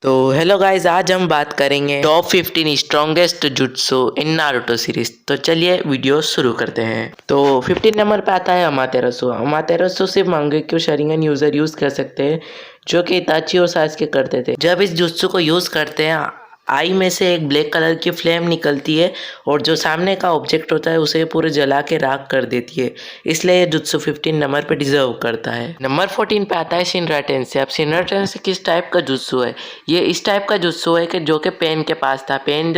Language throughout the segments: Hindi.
तो हेलो गाइस, आज हम बात करेंगे टॉप 15 स्ट्रॉन्गेस्ट जुत्सु इन नारुतो सीरीज। तो चलिए वीडियो शुरू करते हैं। तो 15 नंबर पे आता है अमातेरासु। अमातेरासु सिर्फ मांगेक्यू शरिंगन यूजर यूज कर सकते हैं, जो कि इताची और सास्के करते थे। जब इस जुत्सु को यूज करते हैं, आई में से एक ब्लैक कलर की फ्लेम निकलती है और जो सामने का ऑब्जेक्ट होता है उसे पूरे जला के राख कर देती है। इसलिए ये जुत्सु 15 नंबर पे डिजर्व करता है। नंबर 14 पे आता है शिनरा टेंसे। अब शिनरा टेंसे किस टाइप का जुत्सु है? ये इस टाइप का जुत्सु है कि जो कि पेन के पास था। पेन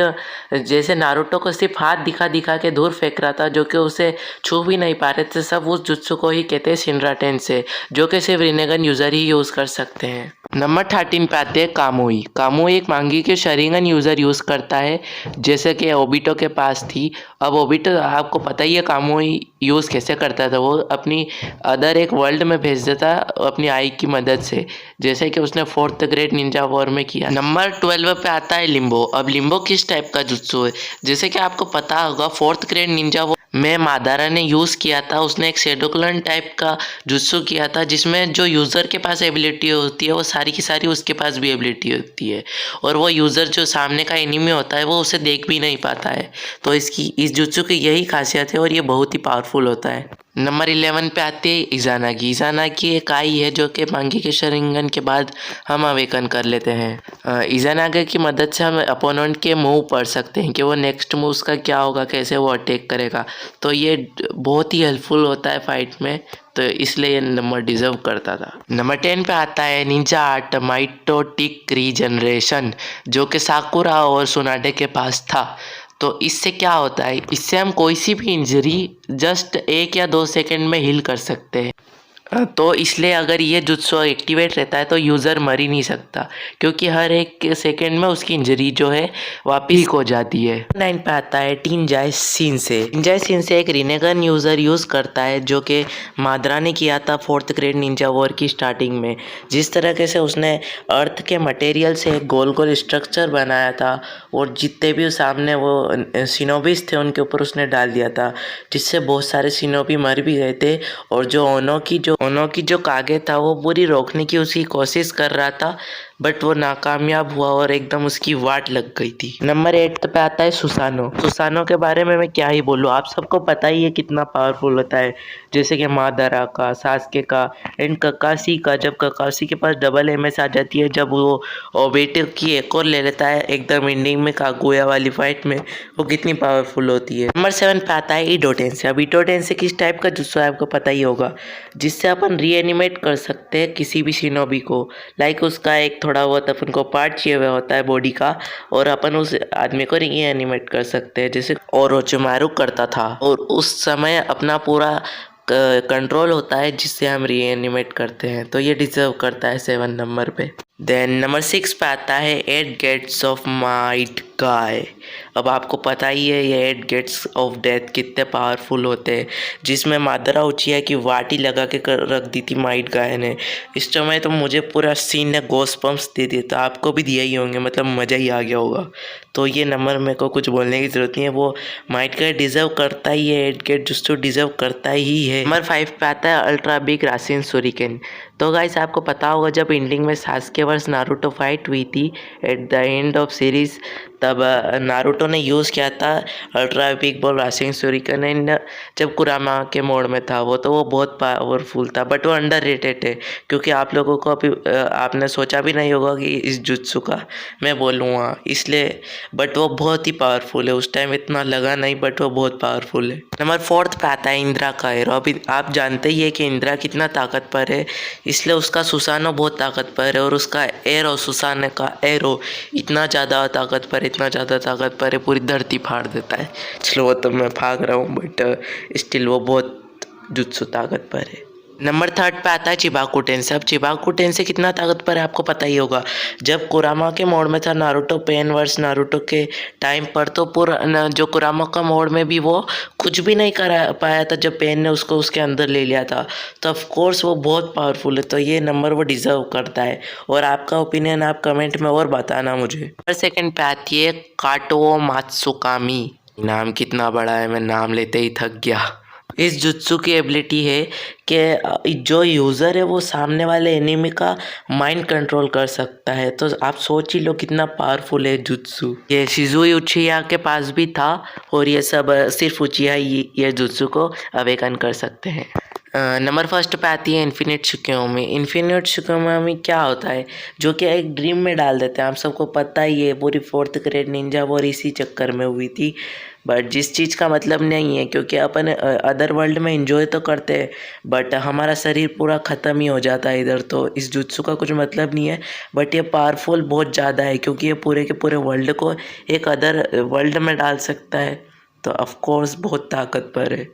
जैसे नारुतो को सिर्फ हाथ दिखा दिखा के दूर फेंक रहा था, जो कि उसे छू भी नहीं पा रहे थे। सब उस जुत्सु को ही कहते हैं शिनरा टेंसे, जो कि सिर्फ रिनेगन यूजर ही यूज कर सकते हैं। नंबर 13 पे आते हैं कामुई। कामुई एक मांगी के शरिंगन यूजर यूज करता है, जैसे कि ओबिटो के पास थी। अब ओबिटो आपको पता ही है कामुई यूज कैसे करता था। वो अपनी अदर एक वर्ल्ड में भेज देता अपनी आई की मदद से, जैसे कि उसने 4th ग्रेड निंजा वॉर में किया। नंबर 12 पे आता है लिम्बो। अब लिम्बो किस टाइप का जुत्सु है? जैसे कि आपको पता होगा 4th ग्रेड निंजा वॉर में मादारा ने यूज़ किया था। उसने एक शेडोक्लन टाइप का जुत्सु किया था, जिसमें जो यूज़र के पास एबिलिटी होती है वो सारी की सारी उसके पास भी एबिलिटी होती है, और वो यूज़र जो सामने का एनिमी होता है वो उसे देख भी नहीं पाता है। तो इस जुत्सु की यही खासियत है और ये बहुत ही पावरफुल होता है। नंबर 11 पे आती है इज़ानागी। इज़ानागी एक आई है जो कि मांगी के शरिंगन के बाद हम अवेकन कर लेते हैं। इज़ानागी की मदद से हम अपोनेंट के मूव पढ़ सकते हैं कि वो नेक्स्ट मूव उसका क्या होगा, कैसे वो अटैक करेगा। तो ये बहुत ही हेल्पफुल होता है फाइट में, तो इसलिए ये नंबर डिजर्व करता था। नंबर 10 पे आता है निंजा आर्ट माइटोटिक रीजनरेशन, जो कि साकुरा और सुनाडे के पास था। तो इससे क्या होता है, इससे हम कोई सी भी इंजरी जस्ट 1 या 2 सेकंड में हील कर सकते हैं। तो इसलिए अगर ये जुत्सु एक्टिवेट रहता है तो यूज़र मर ही नहीं सकता, क्योंकि हर एक सेकंड में उसकी इंजरी जो है वापस ठीक हो जाती है। 9 पे आता है टिनजाई शिनसे। टिनजाई शिनसे एक रिनेगन यूज़र यूज़ करता है, जो कि मादरा ने किया था 4th ग्रेड निंजा वॉर की स्टार्टिंग में। जिस तरीके से उसने अर्थ के मटेरियल से एक गोल गोल स्ट्रक्चर बनाया था और जितने भी सामने वो सिनोबीज थे उनके ऊपर उसने डाल दिया था, जिससे बहुत सारे सिनोबी मर भी गए थे। और जो ओनो की जो कागे था वो पूरी रोकने की उसकी कोशिश कर रहा था, बट वो नाकामयाब हुआ और एकदम उसकी वाट लग गई थी। नंबर 8 पे आता है सुसानो। सुसानो के बारे में मैं क्या ही बोलूँ, आप सबको पता ही है कितना पावरफुल होता है। जैसे कि मादारा का, सास्के का एंड ककाशी का। जब ककाशी के पास डबल एमएस आ जाती है, जब वो ओबेटो की एक और ले लेता है एकदम एंडिंग में कागुया वाली फाइट में, वो कितनी पावरफुल होती है। नंबर 7 पे आता है ईडो टेंसे। अब ईडो टेंसे किस टाइप का जुत्सु है आपको पता ही होगा, जिससे अपन रीएनिमेट कर सकते हैं किसी भी शिनोबी को। लाइक उसका एक थोड़ा बहुत अपन को पार्ट चाहिए हुआ होता है बॉडी का, और अपन उस आदमी को रीएनिमेट कर सकते हैं, जैसे ओरोचिमारू करता था। और उस समय अपना पूरा कंट्रोल होता है जिससे हम रीएनिमेट करते हैं। तो ये डिजर्व करता है 7 नंबर पे। देन नंबर 6 पे आता है 8 गेट्स ऑफ माइट गाय। अब आपको पता ही है ये 8 गेट्स ऑफ डेथ कितने पावरफुल होते हैं, जिसमें मादरा उचिया की वाटी लगा के रख दी थी माइट गाय ने। इस समय तो मुझे पूरा सीन ने गोस पम्प्स दे दिए, तो आपको भी दिया ही होंगे, मतलब मज़ा ही आ गया होगा। तो ये नंबर मेरे को कुछ बोलने की ज़रूरत नहीं है, वो माइट गाय डिजर्व करता ही है, 8 गेट जुत्सु डिजर्व करता ही है। नंबर 5 पे आता है अल्ट्रा बिग राशिन सुरिकेन। तो गाइस आपको पता होगा जब एंडिंग में सास्के वर्सेस नारुतो फाइट हुई थी at the end of series, तब नारुतो ने यूज़ किया था अल्ट्रा बिग बॉल राशिंग सुरिकेन। एंड जब कुरामा के मोड में था वो, तो वो बहुत पावरफुल था, बट वो अंडररेटेड है, क्योंकि आप लोगों को अभी आपने सोचा भी नहीं होगा कि इस जुत्सु का मैं बोलूँगा, इसलिए। बट वो बहुत ही पावरफुल है, उस टाइम इतना लगा नहीं, बट वो बहुत पावरफुल है। नंबर 4 पे आता है इंद्रा का एरो। अभी आप जानते ही है कि इंद्रा कितना ताकतवर है, इसलिए उसका सुसानो बहुत ताकतवर है, और उसका एरो, सुसानो का एरो इतना ज़्यादा ताकतवर है, पूरी धरती फाड़ देता है। चलो वो तो मैं भाग रहा हूँ, बट स्टिल वो बहुत जुत्सु ताकतवर है। नंबर 3 पे आता है चिबाकू टेंसे। अब चिबाकू टेंसे कितना ताकतवर है आपको पता ही होगा। जब कुरामा के मोड में था नारुतो पेन वर्स नारुतो के टाइम पर, तो पूरा जो कुरामा का मोड में भी वो कुछ भी नहीं कर पाया था जब पेन ने उसको उसके अंदर ले लिया था। तो ऑफ कोर्स वो बहुत पावरफुल है, तो ये नंबर वो डिजर्व करता है। और आपका ओपिनियन आप कमेंट में और बताना मुझे। नंबर 2 पे आती है काटो मात्सुकामी। नाम कितना बड़ा है, मैं नाम लेते ही थक गया। इस जुत्सु की एबिलिटी है कि जो यूज़र है वो सामने वाले एनिमी का माइंड कंट्रोल कर सकता है। तो आप सोच ही लो कितना पावरफुल है जुत्सु। ये शिज़ुई उचिहा के पास भी था और ये सब सिर्फ उचिहा ही ये जुत्सु को अवेकन कर सकते हैं। नंबर फर्स्ट पे आती है इन्फिनिट त्सुकियोमी। इन्फिनिट त्सुकियोमी क्या होता है, जो कि एक ड्रीम में डाल देते हैं। आप सबको पता ही है पूरी 4th ग्रेड निंजा वॉर इसी चक्कर में हुई थी। बट जिस चीज़ का मतलब नहीं है, क्योंकि अपन अदर वर्ल्ड में एंजॉय तो करते हैं बट हमारा शरीर पूरा ख़त्म ही हो जाता है इधर। तो इस जुत्सु का कुछ मतलब नहीं है, बट ये पावरफुल बहुत ज़्यादा है क्योंकि ये पूरे के पूरे वर्ल्ड को एक अदर वर्ल्ड में डाल सकता है। तो ऑफ कोर्स बहुत ताकतवर है।